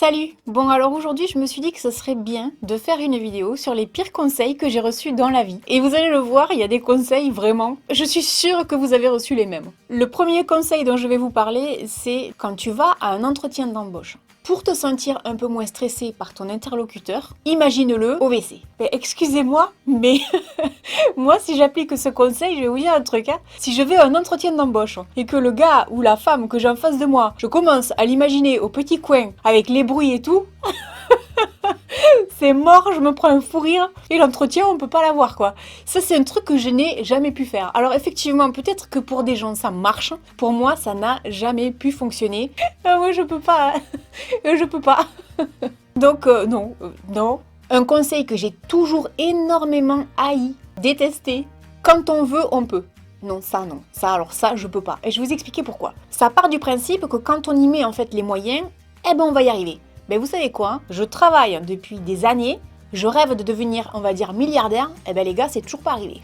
Salut! Bon alors aujourd'hui je me suis dit que ce serait bien de faire une vidéo sur les pires conseils que j'ai reçus dans la vie. Et vous allez le voir, il y a des conseils vraiment, je suis sûre que vous avez reçu les mêmes. Le premier conseil dont je vais vous parler, c'est quand tu vas à un entretien d'embauche. Pour te sentir un peu moins stressé par ton interlocuteur, imagine-le au WC. Mais excusez-moi, mais moi si j'applique ce conseil, je vais vous dire un truc. Si je vais à un entretien d'embauche et que le gars ou la femme que j'ai en face de moi, je commence à l'imaginer au petit coin avec les bruits et tout, c'est mort, je me prends un fou rire et l'entretien on peut pas l'avoir quoi. Ça c'est un truc que je n'ai jamais pu faire. Alors effectivement peut-être que pour des gens ça marche, pour moi ça n'a jamais pu fonctionner. Moi je peux pas, je peux pas. Donc non. Un conseil que j'ai toujours énormément haï, détesté, quand on veut on peut. Non, ça je peux pas. Et je vais vous expliquer pourquoi. Ça part du principe que quand on y met en fait les moyens, eh ben on va y arriver. Ben vous savez quoi, je travaille depuis des années, je rêve de devenir, on va dire, milliardaire, et ben les gars, c'est toujours pas arrivé.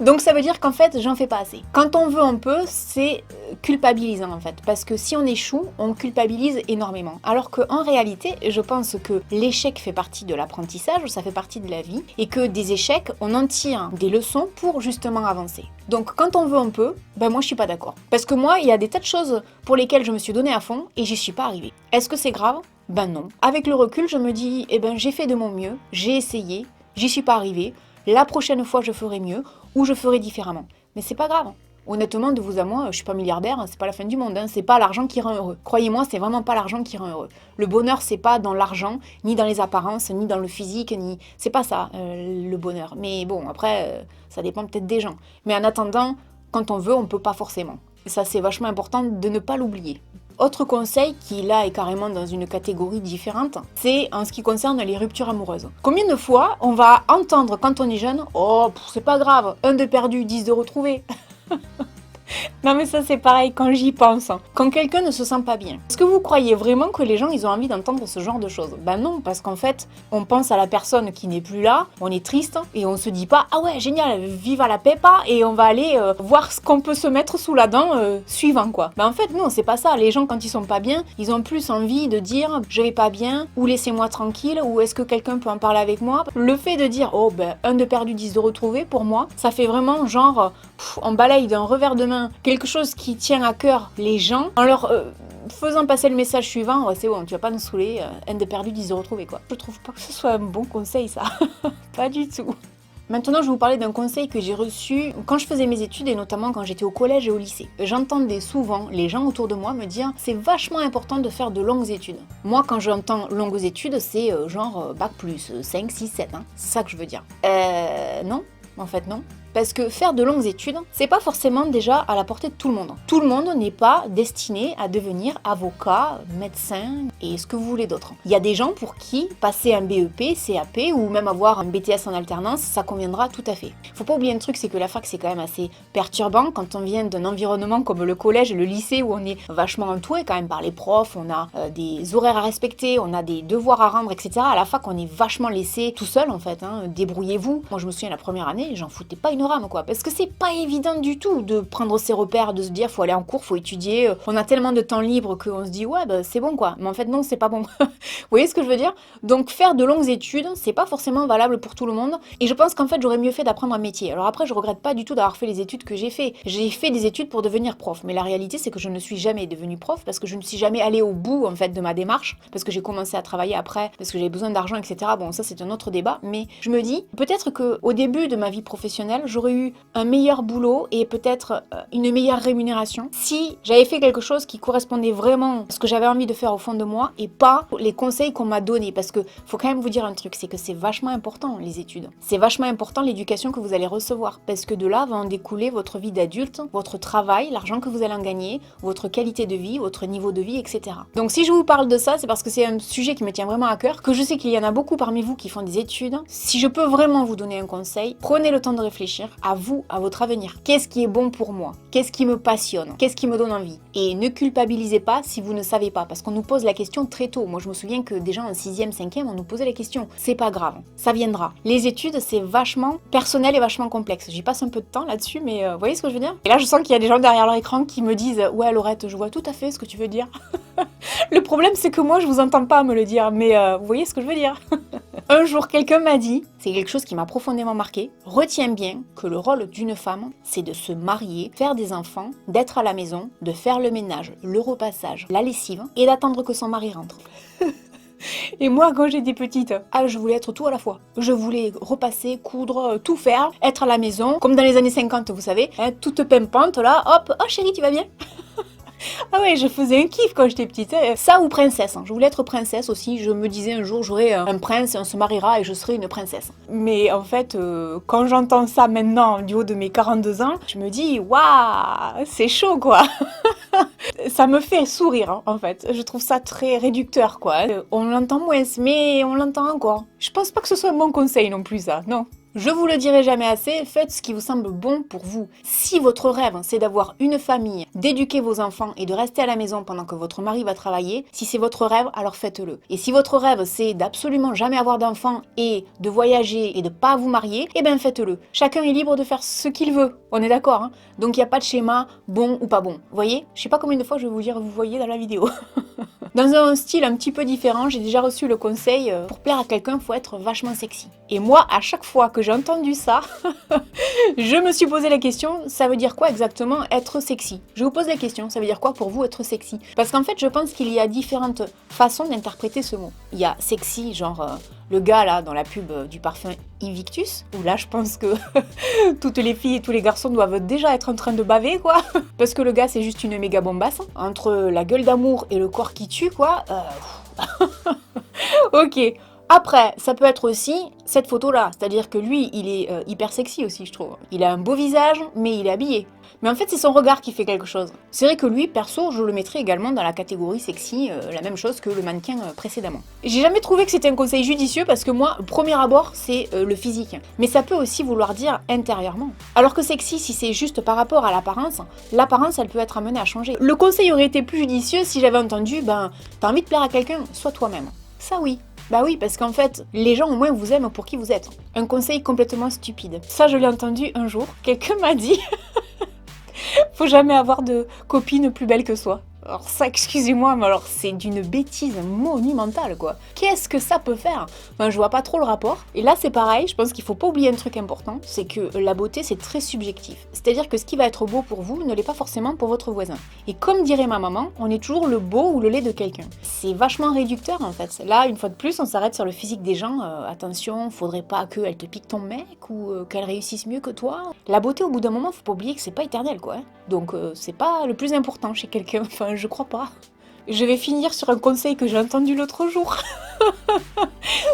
Donc ça veut dire qu'en fait, j'en fais pas assez. Quand on veut un peu, c'est culpabilisant en fait, parce que si on échoue, on culpabilise énormément. Alors qu'en réalité, je pense que l'échec fait partie de l'apprentissage, ça fait partie de la vie, et que des échecs, on en tire des leçons pour justement avancer. Donc quand on veut un peu, ben moi je suis pas d'accord. Parce que moi, il y a des tas de choses pour lesquelles je me suis donné à fond, et j'y suis pas arrivée. Est-ce que c'est grave ? Ben non. Avec le recul, je me dis, eh ben j'ai fait de mon mieux, j'ai essayé, j'y suis pas arrivée, la prochaine fois je ferai mieux, ou je ferai différemment. Mais c'est pas grave. Honnêtement, de vous à moi, je suis pas milliardaire, c'est pas la fin du monde, c'est pas l'argent qui rend heureux. Croyez-moi, c'est vraiment pas l'argent qui rend heureux. Le bonheur, c'est pas dans l'argent, ni dans les apparences, ni dans le physique, ni... C'est pas ça, le bonheur. Mais bon, après, ça dépend peut-être des gens. Mais en attendant, quand on veut, on peut pas forcément. Et ça, c'est vachement important de ne pas l'oublier. Autre conseil qui là est carrément dans une catégorie différente, c'est en ce qui concerne les ruptures amoureuses. Combien de fois on va entendre quand on est jeune, oh c'est pas grave, 1 de perdu, 10 de retrouvé. Non mais ça c'est pareil quand j'y pense. Quand quelqu'un ne se sent pas bien. Est-ce que vous croyez vraiment que les gens ils ont envie d'entendre ce genre de choses? Ben non, parce qu'en fait, on pense à la personne qui n'est plus là, on est triste et on se dit pas ah ouais génial, vive à la pepa et on va aller voir ce qu'on peut se mettre sous la dent suivant quoi. Ben en fait non, c'est pas ça. Les gens quand ils sont pas bien, ils ont plus envie de dire je vais pas bien ou laissez-moi tranquille ou est-ce que quelqu'un peut en parler avec moi? Le fait de dire oh ben 1 de perdu, 10 de retrouvé pour moi, ça fait vraiment genre on balaye d'un revers de main quelque chose qui tient à cœur les gens en leur faisant passer le message suivant, c'est bon, tu vas pas nous saouler, 1 de perdu, 10 de retrouvé quoi. Je trouve pas que ce soit un bon conseil ça, pas du tout. Maintenant, je vais vous parler d'un conseil que j'ai reçu quand je faisais mes études et notamment quand j'étais au collège et au lycée. J'entendais souvent les gens autour de moi me dire c'est vachement important de faire de longues études. Moi, quand j'entends longues études, c'est genre bac plus 5, 6, 7, c'est ça que je veux dire. Non, en fait non. Parce que faire de longues études, c'est pas forcément déjà à la portée de tout le monde. Tout le monde n'est pas destiné à devenir avocat, médecin et ce que vous voulez d'autre. Il y a des gens pour qui passer un BEP, CAP ou même avoir un BTS en alternance, ça conviendra tout à fait. Faut pas oublier un truc, c'est que la fac c'est quand même assez perturbant quand on vient d'un environnement comme le collège et le lycée où on est vachement entouré quand même par les profs, on a des horaires à respecter, on a des devoirs à rendre, etc. À la fac on est vachement laissé tout seul en fait, débrouillez-vous. Moi je me souviens la première année, j'en foutais pas une rame quoi, parce que c'est pas évident du tout de prendre ses repères, de se dire faut aller en cours, faut étudier, on a tellement de temps libre qu'on se dit ouais bah, c'est bon quoi, mais en fait non c'est pas bon. Vous voyez ce que je veux dire? Donc faire de longues études, c'est pas forcément valable pour tout le monde, et je pense qu'en fait j'aurais mieux fait d'apprendre un métier. Alors après je regrette pas du tout d'avoir fait les études que j'ai fait. J'ai fait des études pour devenir prof, mais la réalité c'est que je ne suis jamais devenue prof parce que je ne suis jamais allée au bout en fait de ma démarche, parce que j'ai commencé à travailler après, parce que j'ai besoin d'argent, etc. Bon ça c'est un autre débat, mais je me dis peut-être que au début de ma vie professionnelle j'aurais eu un meilleur boulot et peut-être une meilleure rémunération si j'avais fait quelque chose qui correspondait vraiment à ce que j'avais envie de faire au fond de moi et pas les conseils qu'on m'a donnés, parce que faut quand même vous dire un truc, c'est que c'est vachement important les études, c'est vachement important l'éducation que vous allez recevoir, parce que de là va en découler votre vie d'adulte, votre travail, l'argent que vous allez en gagner, votre qualité de vie, votre niveau de vie, etc. Donc si je vous parle de ça, c'est parce que c'est un sujet qui me tient vraiment à cœur, que je sais qu'il y en a beaucoup parmi vous qui font des études. Si je peux vraiment vous donner un conseil, prenez le temps de réfléchir, réfléchir à vous, à votre avenir. Qu'est-ce qui est bon pour moi? Qu'est-ce qui me passionne? Qu'est-ce qui me donne envie? Et ne culpabilisez pas si vous ne savez pas, parce qu'on nous pose la question très tôt. Moi, je me souviens que déjà en 6e, 5e, on nous posait la question. C'est pas grave, ça viendra. Les études, c'est vachement personnel et vachement complexe. J'y passe un peu de temps là-dessus, mais vous voyez ce que je veux dire? Et là, je sens qu'il y a des gens derrière leur écran qui me disent « Ouais, Laurette, je vois tout à fait ce que tu veux dire. » Le problème, c'est que moi, je vous entends pas me le dire, mais vous voyez ce que je veux dire? Un jour, quelqu'un m'a dit, c'est quelque chose qui m'a profondément marqué, retiens bien que le rôle d'une femme, c'est de se marier, faire des enfants, d'être à la maison, de faire le ménage, le repassage, la lessive, et d'attendre que son mari rentre. Et moi, quand j'étais petite, je voulais être tout à la fois. Je voulais repasser, coudre, tout faire, être à la maison, comme dans les années 50, vous savez, hein, toute pimpante là, hop, oh chérie, tu vas bien? Ah ouais, je faisais un kiff quand j'étais petite. Ça ou princesse. Je voulais être princesse aussi. Je me disais un jour j'aurai un prince et on se mariera et je serai une princesse. Mais en fait, quand j'entends ça maintenant du haut de mes 42 ans, je me dis waouh, c'est chaud quoi. Ça me fait sourire hein, en fait. Je trouve ça très réducteur quoi. On l'entend moins, mais on l'entend encore. Je pense pas que ce soit un bon conseil non plus ça, non. Je vous le dirai jamais assez, faites ce qui vous semble bon pour vous. Si votre rêve, c'est d'avoir une famille, d'éduquer vos enfants et de rester à la maison pendant que votre mari va travailler, si c'est votre rêve, alors faites-le. Et si votre rêve, c'est d'absolument jamais avoir d'enfants et de voyager et de pas vous marier, eh ben faites-le. Chacun est libre de faire ce qu'il veut, on est d'accord hein. Donc il n'y a pas de schéma bon ou pas bon. Vous voyez? Je sais pas combien de fois je vais vous dire vous voyez dans la vidéo. Dans un style un petit peu différent, j'ai déjà reçu le conseil pour plaire à quelqu'un, faut être vachement sexy. Et moi, à chaque fois que j'ai entendu ça, je me suis posé la question, ça veut dire quoi exactement être sexy? Je vous pose la question, ça veut dire quoi pour vous être sexy? Parce qu'en fait, je pense qu'il y a différentes façons d'interpréter ce mot. Il y a sexy, genre le gars là dans la pub du parfum Invictus, où là je pense que toutes les filles et tous les garçons doivent déjà être en train de baver quoi. Parce que le gars c'est juste une méga bombasse. Entre la gueule d'amour et le corps qui tue quoi. Ok. Après, ça peut être aussi cette photo-là, c'est-à-dire que lui, il est hyper sexy aussi, je trouve. Il a un beau visage, mais il est habillé. Mais en fait, c'est son regard qui fait quelque chose. C'est vrai que lui, perso, je le mettrais également dans la catégorie sexy, la même chose que le mannequin précédemment. J'ai jamais trouvé que c'était un conseil judicieux parce que moi, premier abord, c'est le physique. Mais ça peut aussi vouloir dire intérieurement. Alors que sexy, si c'est juste par rapport à l'apparence, elle peut être amenée à changer. Le conseil aurait été plus judicieux si j'avais entendu, t'as envie de plaire à quelqu'un, sois toi-même. Ça oui. Bah oui, parce qu'en fait, les gens au moins vous aiment pour qui vous êtes. Un conseil complètement stupide. Ça, je l'ai entendu un jour. Quelqu'un m'a dit faut jamais avoir de copine plus belle que soi. Alors ça, excusez-moi, mais alors c'est d'une bêtise monumentale quoi. Qu'est-ce que ça peut faire? Enfin, je vois pas trop le rapport. Et là c'est pareil, je pense qu'il faut pas oublier un truc important, c'est que la beauté c'est très subjectif. C'est-à-dire que ce qui va être beau pour vous ne l'est pas forcément pour votre voisin. Et comme dirait ma maman, on est toujours le beau ou le laid de quelqu'un. C'est vachement réducteur en fait. Là, une fois de plus, on s'arrête sur le physique des gens. Attention, faudrait pas qu'elle te pique ton mec ou qu'elle réussisse mieux que toi. La beauté au bout d'un moment, faut pas oublier que c'est pas éternel quoi. Donc c'est pas le plus important chez quelqu'un. Enfin, je crois pas. Je vais finir sur un conseil que j'ai entendu l'autre jour.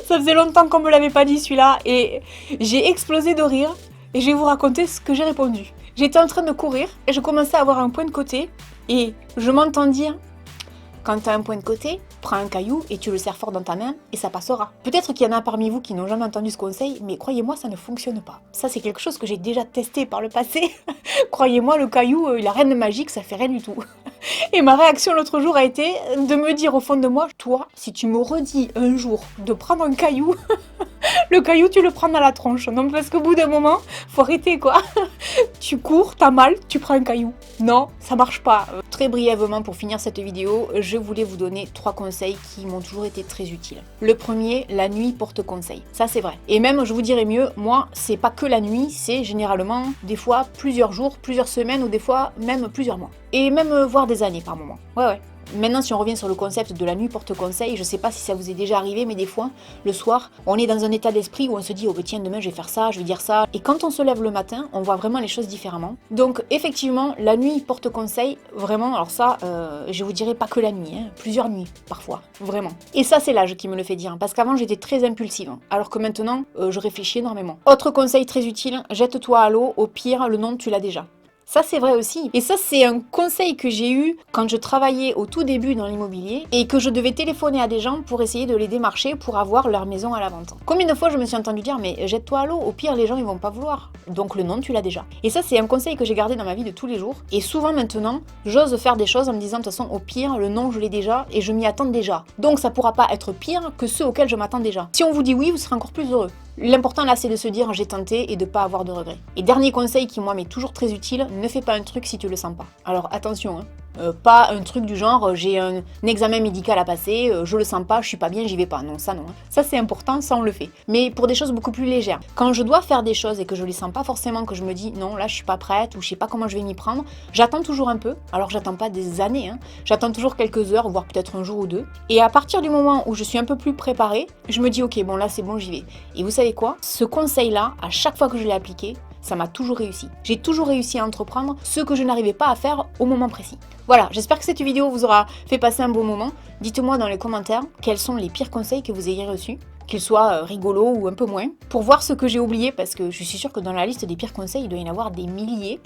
Ça faisait longtemps qu'on me l'avait pas dit celui-là et j'ai explosé de rire et je vais vous raconter ce que j'ai répondu. J'étais en train de courir et je commençais à avoir un point de côté et je m'entends dire quand t'as un point de côté, prends un caillou et tu le serres fort dans ta main et ça passera. Peut-être qu'il y en a parmi vous qui n'ont jamais entendu ce conseil, mais croyez-moi, ça ne fonctionne pas. Ça, c'est quelque chose que j'ai déjà testé par le passé. Croyez-moi, le caillou, la reine magique, ça fait rien du tout. Et ma réaction l'autre jour a été de me dire au fond de moi, toi, si tu me redis un jour de prendre un caillou, le caillou, tu le prends dans la tronche. Non, parce qu'au bout d'un moment, faut arrêter, quoi. Tu cours, t'as mal, tu prends un caillou. Non, ça marche pas. Très brièvement, pour finir cette vidéo, je voulais vous donner 3 conseils qui m'ont toujours été très utiles. Le premier, la nuit porte conseil. Ça, c'est vrai. Et même, je vous dirais mieux, moi, c'est pas que la nuit, c'est généralement, des fois, plusieurs jours, plusieurs semaines, ou des fois, même plusieurs mois. Et même, voire des années par moment. Ouais. Maintenant, si on revient sur le concept de la nuit porte conseil, je sais pas si ça vous est déjà arrivé, mais des fois, le soir, on est dans un état d'esprit où on se dit « Oh bah tiens, demain je vais faire ça, je vais dire ça ». Et quand on se lève le matin, on voit vraiment les choses différemment. Donc effectivement, la nuit porte conseil, vraiment, alors ça, je vous dirais pas que la nuit, plusieurs nuits, parfois, vraiment. Et ça, c'est l'âge qui me le fait dire, parce qu'avant, j'étais très impulsive, alors que maintenant, je réfléchis énormément. Autre conseil très utile, jette-toi à l'eau, au pire, le nom, tu l'as déjà. Ça, c'est vrai aussi. Et ça, c'est un conseil que j'ai eu quand je travaillais au tout début dans l'immobilier et que je devais téléphoner à des gens pour essayer de les démarcher pour avoir leur maison à la vente. Combien de fois je me suis entendu dire, mais jette-toi à l'eau, au pire, les gens, ils vont pas vouloir. Donc le non, tu l'as déjà. Et ça, c'est un conseil que j'ai gardé dans ma vie de tous les jours. Et souvent maintenant, j'ose faire des choses en me disant, de toute façon, au pire, le non, je l'ai déjà et je m'y attends déjà. Donc ça pourra pas être pire que ceux auxquels je m'attends déjà. Si on vous dit oui, vous serez encore plus heureux. L'important là, c'est de se dire j'ai tenté et de pas avoir de regrets. Et dernier conseil qui moi m'est toujours très utile, ne fais pas un truc si tu le sens pas. Alors attention, pas un truc du genre j'ai un examen médical à passer, je le sens pas, je suis pas bien, j'y vais pas. Non, ça non. Ça c'est important, ça on le fait. Mais pour des choses beaucoup plus légères. Quand je dois faire des choses et que je les sens pas forcément, que je me dis non, là je suis pas prête ou je sais pas comment je vais m'y prendre, j'attends toujours un peu. Alors j'attends pas des années, j'attends toujours quelques heures, voire peut-être un jour ou deux. Et à partir du moment où je suis un peu plus préparée, je me dis ok, bon là c'est bon, j'y vais. Et vous savez quoi? Ce conseil-là, à chaque fois que je l'ai appliqué, ça m'a toujours réussi. J'ai toujours réussi à entreprendre ce que je n'arrivais pas à faire au moment précis. Voilà, j'espère que cette vidéo vous aura fait passer un bon moment. Dites-moi dans les commentaires quels sont les pires conseils que vous ayez reçus, qu'ils soient rigolos ou un peu moins, pour voir ce que j'ai oublié, parce que je suis sûre que dans la liste des pires conseils, il doit y en avoir des milliers.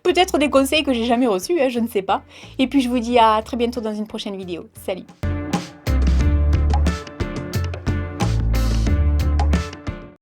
Peut-être des conseils que j'ai jamais reçus, je ne sais pas. Et puis je vous dis à très bientôt dans une prochaine vidéo. Salut!